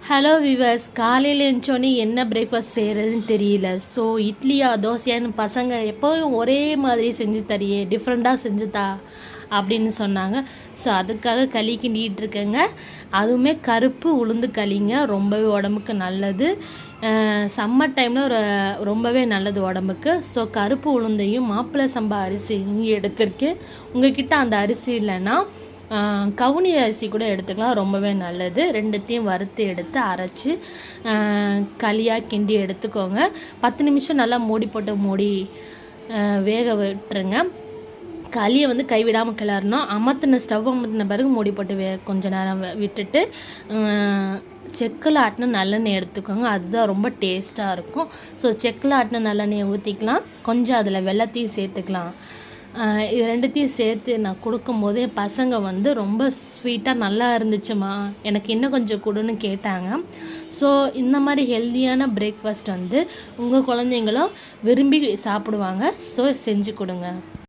Hello viewers, காலையில் எழுந்தோடனே என்ன breakfast செய்கிறதுன்னு தெரியல. ஸோ இட்லியா தோசையான்னு பசங்க எப்போவும் ஒரே மாதிரி செஞ்சு தரியே, டிஃப்ரெண்ட்டாக செஞ்சுதா அப்படின்னு சொன்னாங்க. ஸோ அதுக்காக களி கிண்டிகிட்டு இருக்கேங்க. அதுவுமே கருப்பு உளுந்து களிங்க, ரொம்பவே உடம்புக்கு நல்லது. சம்மர் டைமில் ரொம்பவே நல்லது உடம்புக்கு. ஸோ கருப்பு உளுந்தையும் மாப்பிள்ளை சம்பா அரிசியும் எடுத்திருக்கேன். உங்ககிட்ட அந்த அரிசி இல்லைன்னா கவுனி அரிசி கூட எடுத்துக்கலாம், ரொம்பவே நல்லது. ரெண்டுத்தையும் வறுத்து எடுத்து அரைச்சி களியாக கிண்டி எடுத்துக்கோங்க. 10 நிமிஷம் நல்லா மூடி போட்டு வேக விட்டுருங்க. களியை கைவிடாமல் கிளறணும். ஸ்டவ் அமர்த்தின பிறகு மூடி போட்டு கொஞ்சம் நேரம் விட்டுட்டு செக்கில் ஆட்டின நல்லெண்ணெய் எடுத்துக்கோங்க. அதுதான் ரொம்ப டேஸ்ட்டாக இருக்கும். ஸோ செக்கில் ஆட்டின நல்லெண்ணெயை ஊற்றிக்கலாம். கொஞ்சம் அதில் வெல்லத்தையும் சேர்த்துக்கலாம். இது ரெண்டுத்தையும் சேர்த்து நான் கொடுக்கும்போது என் பசங்க ரொம்ப ஸ்வீட்டாக நல்லா இருந்துச்சுமா, எனக்கு இன்னும் கொஞ்சம் கொடுன்னு கேட்டாங்க. ஸோ இந்த மாதிரி ஹெல்த்தியான பிரேக்ஃபாஸ்ட் உங்கள் குழந்தைங்களும் விரும்பி சாப்பிடுவாங்க. ஸோ செஞ்சு கொடுங்க.